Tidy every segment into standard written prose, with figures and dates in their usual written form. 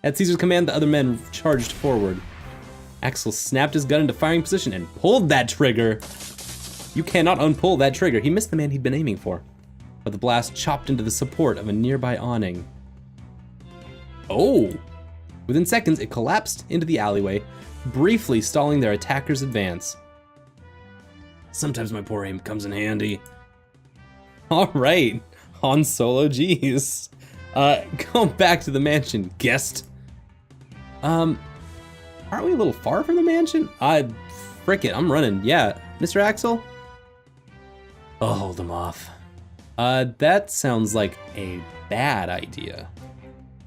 At Caesar's command, the other men charged forward. Axel snapped his gun into firing position and pulled that trigger. You cannot unpull that trigger. He missed the man he'd been aiming for, but the blast chopped into the support of a nearby awning. Oh! Within seconds, it collapsed into the alleyway, briefly stalling their attacker's advance. Sometimes my poor aim comes in handy. All right, Han Solo, geez. Go back to the mansion, guest. Aren't we a little far from the mansion? Frick it, I'm running. Yeah, Mr. Axel? I'll hold him off. That sounds like a bad idea.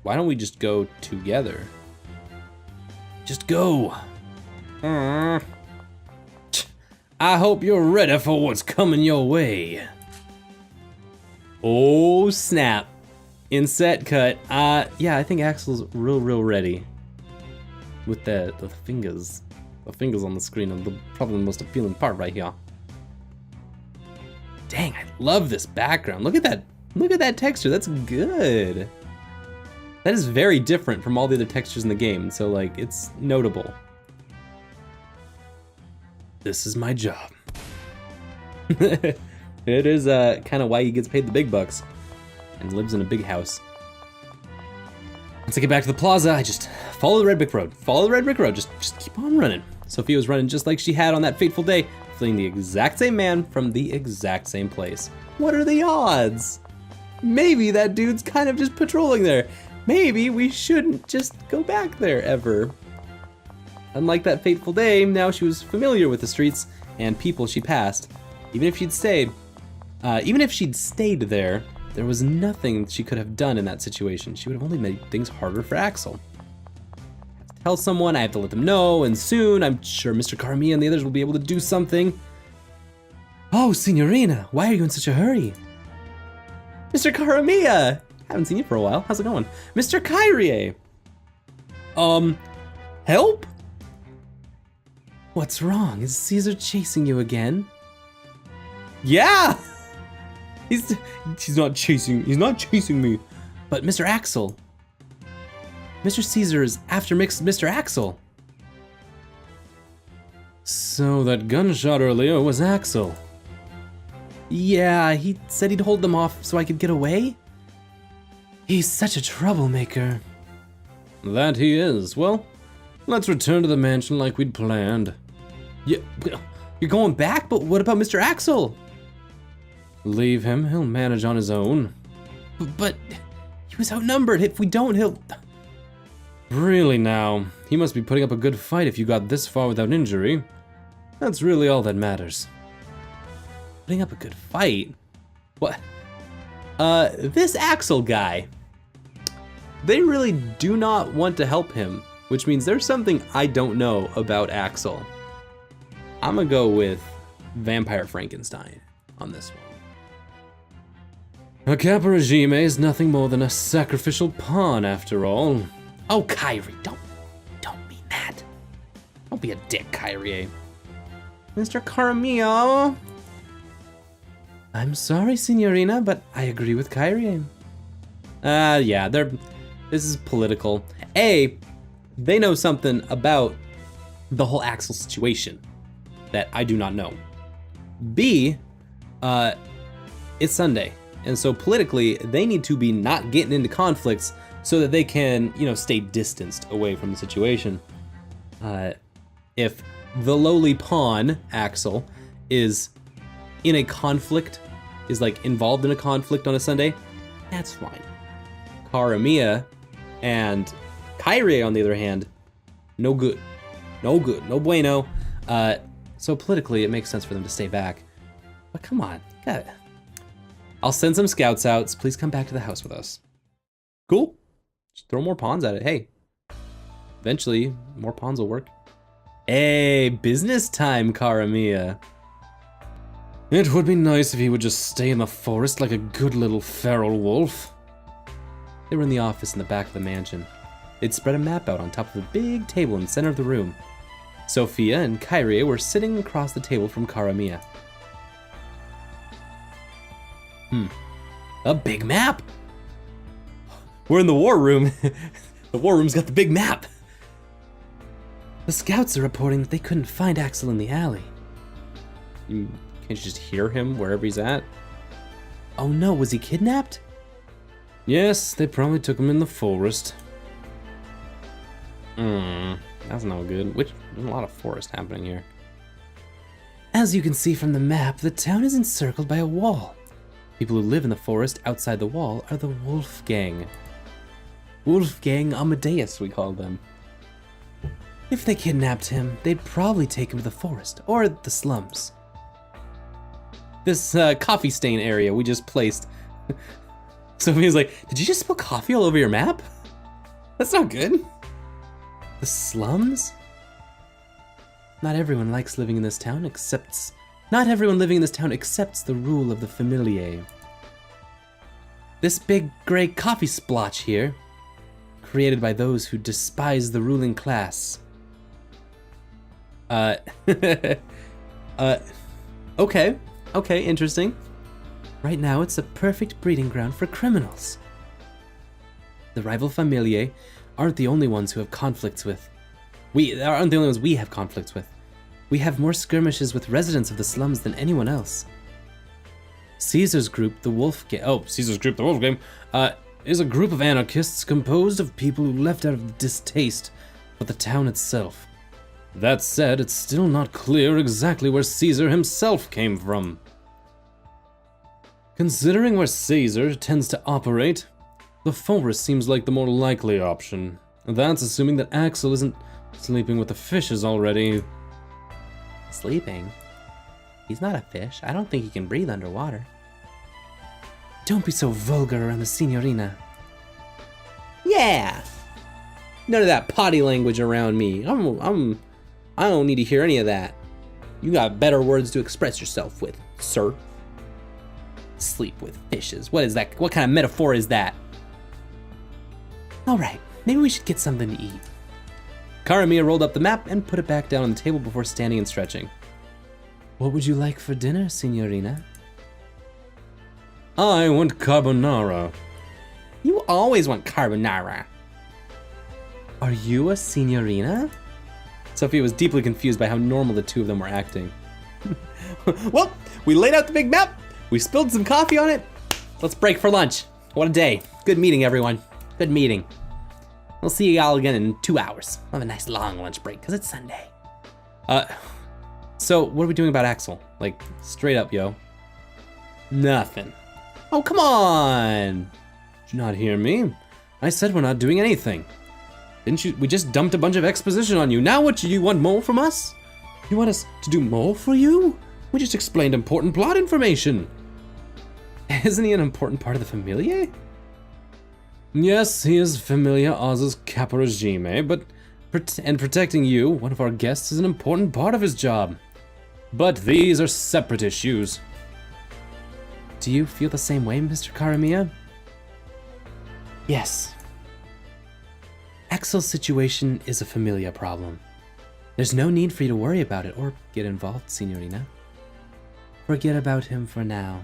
Why don't we just go together? Just go. I hope you're ready for what's coming your way. Oh, snap. In set cut. Yeah, I think Axel's real ready. With the fingers. The fingers on the screen are probably the most appealing part right here. Dang, I love this background. Look at that. Look at that texture. That's good. That is very different from all the other textures in the game, so like, it's notable. This is my job. It is kind of why he gets paid the big bucks and lives in a big house. Once I get back to the plaza, I just follow the red brick road. Follow the red brick road, just keep on running. Sophia was running just like she had on that fateful day, fleeing the exact same man from the exact same place. What are the odds? Maybe that dude's kind of just patrolling there. Maybe we shouldn't just go back there ever. Unlike that fateful day, now she was familiar with the streets and people she passed. Even if she'd stayed there, there was nothing she could have done in that situation. She would have only made things harder for Axel. I have to tell someone, I have to let them know, and soon I'm sure Mr. Carmia and the others will be able to do something. Oh, Signorina, why are you in such a hurry? Mr. Carmia! Haven't seen you for a while. How's it going? Mr. Kyrie! Help? What's wrong? Is Caesar chasing you again? Yeah! He's not chasing me. But Mr. Axel. Mr. Caesar is after Mr. Axel. So that gunshot earlier was Axel. Yeah, he said he'd hold them off so I could get away. He's such a troublemaker. That he is. Well, let's return to the mansion like we'd planned. Yeah, you're going back? But what about Mr. Axel? Leave him, he'll manage on his own. But he was outnumbered. If we don't, he'll... Really now, he must be putting up a good fight if you got this far without injury. That's really all that matters. Putting up a good fight? What? This Axel guy, they really do not want to help him, which means there's something I don't know about Axel. I'm gonna go with Vampire Frankenstein on this one. A Kappa regime is nothing more than a sacrificial pawn after all. Oh, Kyrie, don't mean that. Don't be a dick, Kyrie. Mr. Carmio. I'm sorry, Signorina, but I agree with Kyrie. Yeah, this is political. A, they know something about the whole Axel situation that I do not know. B, it's Sunday, and so politically, they need to be not getting into conflicts so that they can, stay distanced away from the situation. If the lowly pawn, Axel, is in a conflict, is like involved in a conflict on a Sunday, that's fine. Karamia and Kyrie, on the other hand, no good, no bueno. So politically, it makes sense for them to stay back. But come on, I'll send some scouts out, so please come back to the house with us. Cool, just throw more pawns at it, hey. Eventually, more pawns will work. Hey, business time, Karamia. It would be nice if he would just stay in the forest like a good little feral wolf. They were in the office in the back of the mansion. They'd spread a map out on top of a big table in the center of the room. Sophia and Kyrie were sitting across the table from Karamia. A big map! We're in the war room. The war room's got the big map. The scouts are reporting that they couldn't find Axel in the alley. Can't you just hear him wherever he's at? Oh no, was he kidnapped? Yes, they probably took him in the forest. That's no good. There's a lot of forest happening here. As you can see from the map, the town is encircled by a wall. People who live in the forest outside the wall are the Wolf Gang. Wolfgang Amadeus, we call them. If they kidnapped him, they'd probably take him to the forest or the slums. This coffee stain area we just placed. Sophia's like, did you just spill coffee all over your map? That's not good. The slums? Not everyone likes living in this town Not everyone living in this town accepts the rule of the familiar. This big gray coffee splotch here, created by those who despise the ruling class. Okay, interesting. Right now, it's a perfect breeding ground for criminals. The rival familiae aren't the only ones who have conflicts with. We have conflicts with. We have more skirmishes with residents of the slums than anyone else. Caesar's group, the Wolf Gang. Oh, Caesar's group, the Wolf Gang, is a group of anarchists composed of people who left out of distaste for the town itself. That said, it's still not clear exactly where Caesar himself came from. Considering where Caesar tends to operate, the forest seems like the more likely option. That's assuming that Axel isn't sleeping with the fishes already. Sleeping? He's not a fish. I don't think he can breathe underwater. Don't be so vulgar around the signorina. Yeah! None of that potty language around me. I don't need to hear any of that. You got better words to express yourself with, sir. Sleep with fishes. What is that? What kind of metaphor is that? Alright, maybe we should get something to eat. Karamia rolled up the map and put it back down on the table before standing and stretching. What would you like for dinner, signorina? I want carbonara. You always want carbonara. Are you a signorina? Sophia was deeply confused by how normal the two of them were acting. Well, we laid out the big map. We spilled some coffee on it. Let's break for lunch. What a day. Good meeting, everyone. Good meeting. We'll see you all again in 2 hours. We'll have a nice long lunch break, because it's Sunday. So what are we doing about Axel? Like, straight up, yo. Nothing. Oh, come on. Did you not hear me? I said we're not doing anything. Didn't you? We just dumped a bunch of exposition on you. Now what, do you want more from us? You want us to do more for you? We just explained important plot information. Isn't he an important part of the familia? Yes, he is Familia Oz's caporegime, but protecting you, one of our guests, is an important part of his job. But these are separate issues. Do you feel the same way, Mr. Karamia? Yes. Axel's situation is a familia problem. There's no need for you to worry about it or get involved, Signorina. Forget about him for now.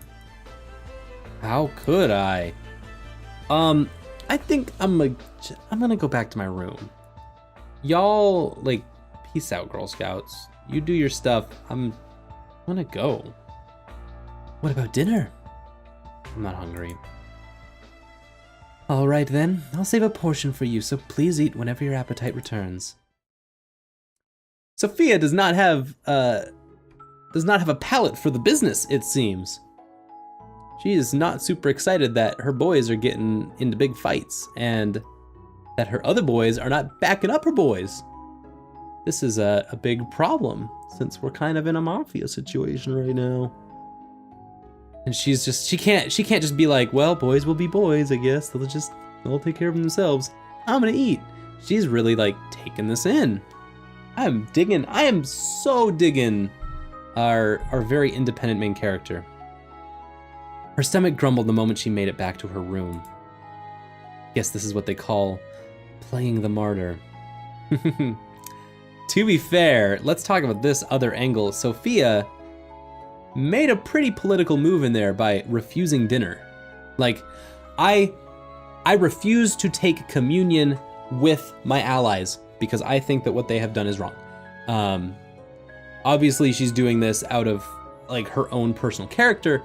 How could I? I think I'm gonna go back to my room. Y'all, like, peace out, Girl Scouts. You do your stuff. I'm gonna go. What about dinner? I'm not hungry. All right then, I'll save a portion for you, so please eat whenever your appetite returns. Sophia does not have a palate for the business, it seems. She is not super excited that her boys are getting into big fights and that her other boys are not backing up her boys. This is a big problem since we're kind of in a mafia situation right now. And she can't just be like, well, boys will be boys, I guess. They'll take care of themselves. I'm gonna eat. She's really like taking this in. I am so digging our very independent main character. Her stomach grumbled the moment she made it back to her room. Guess this is what they call playing the martyr. To be fair, let's talk about this other angle. Sophia made a pretty political move in there by refusing dinner. Like, I refuse to take communion with my allies because I think that what they have done is wrong. Obviously, she's doing this out of like her own personal character,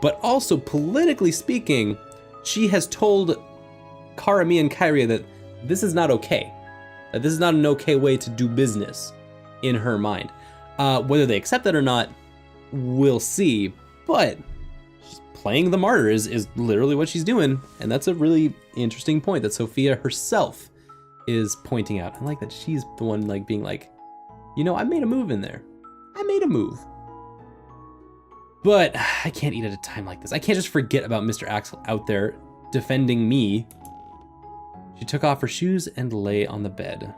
but also politically speaking, she has told Karami and Kyria that this is not okay. That this is not an okay way to do business in her mind. Whether they accept that or not, we'll see. But she's playing the martyr is literally what she's doing. And that's a really interesting point that Sophia herself is pointing out. I like that she's the one like being like, you know, I made a move in there. I made a move. But I can't eat at a time like this. I can't just forget about Mr. Axel out there defending me. She took off her shoes and lay on the bed.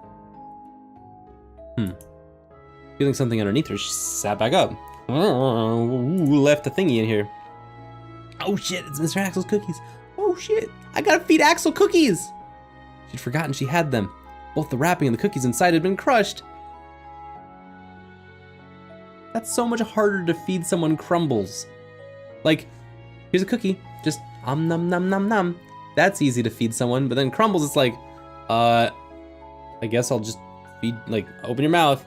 Feeling something underneath her, she sat back up. Ooh, left a thingy in here. Oh shit, it's Mr. Axel's cookies. Oh shit, I gotta feed Axel cookies. She'd forgotten she had them. Both the wrapping and the cookies inside had been crushed. That's so much harder to feed someone crumbles. Like, here's a cookie, just nom nom nom nom. That's easy to feed someone, but then crumbles, it's like, I guess I'll just feed, like, open your mouth.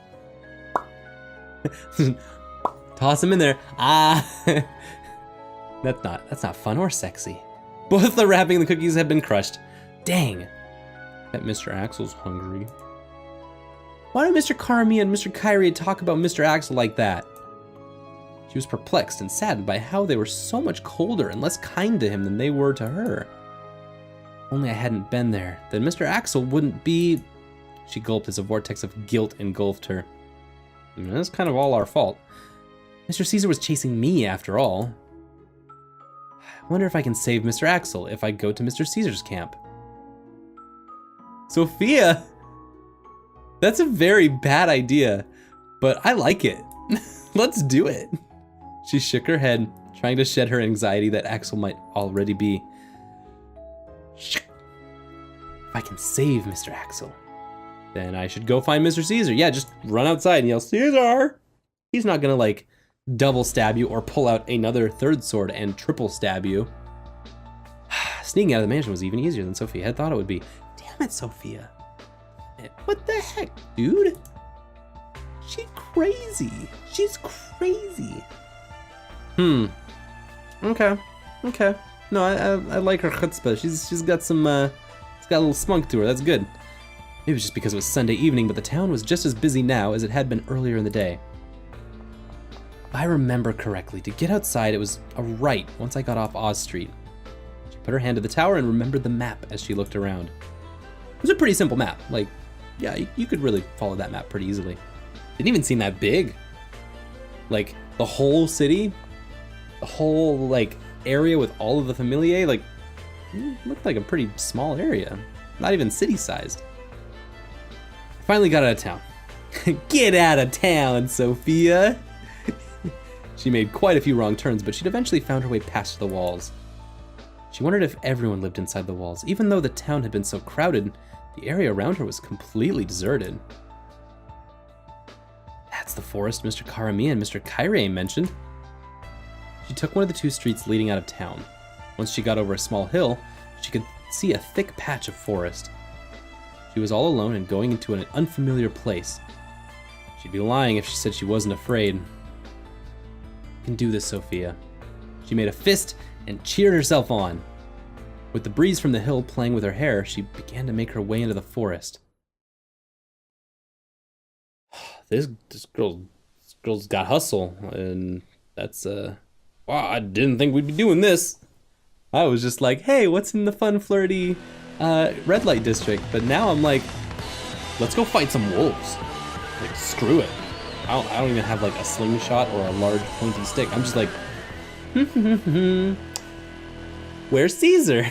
Toss them in there. That's not fun or sexy. Both the wrapping and the cookies have been crushed. Dang. Bet Mr. Axel's hungry. Why don't Mr. Karami and Mr. Kyrie talk about Mr. Axel like that? She was perplexed and saddened by how they were so much colder and less kind to him than they were to her. Only I hadn't been there, then Mr. Axel wouldn't be... She gulped as a vortex of guilt engulfed her. I mean, that's kind of all our fault. Mr. Caesar was chasing me after all. I wonder if I can save Mr. Axel if I go to Mr. Caesar's camp. Sophia! That's a very bad idea, but I like it. Let's do it. She shook her head, trying to shed her anxiety that Axel might already be. If I can save Mr. Axel, then I should go find Mr. Caesar. Yeah, just run outside and yell, Caesar! He's not gonna like double stab you or pull out another third sword and triple stab you. Sneaking out of the mansion was even easier than Sophia had thought it would be. Damn it, Sophia. What the heck, dude? She's crazy. She's crazy. Okay. No, I like her chutzpah. She's got some, it's got a little spunk to her. That's good. It was just because it was Sunday evening, but the town was just as busy now as it had been earlier in the day. If I remember correctly, to get outside, it was a right once I got off Oz Street. She put her hand to the tower and remembered the map as she looked around. It was a pretty simple map. Like, yeah, you could really follow that map pretty easily. Didn't even seem that big. Like, the whole city, the whole, like, area with all of the familiae, like, looked like a pretty small area. Not even city-sized. Finally got out of town. Get out of town, Sophia! She made quite a few wrong turns, but she'd eventually found her way past the walls. She wondered if everyone lived inside the walls. Even though the town had been so crowded, the area around her was completely deserted. That's the forest Mr. Karami and Mr. Kyrie mentioned. She took one of the two streets leading out of town. Once she got over a small hill, she could see a thick patch of forest. She was all alone and going into an unfamiliar place. She'd be lying if she said she wasn't afraid. You can do this, Sophia. She made a fist and cheered herself on. With the breeze from the hill playing with her hair, she began to make her way into the forest. This girl's got hustle, and that's wow, I didn't think we'd be doing this. I was just like, hey, what's in the fun, flirty red light district? But now I'm like, let's go fight some wolves. Like, screw it. I don't even have like a slingshot or a large pointy stick. I'm just like, where's Caesar?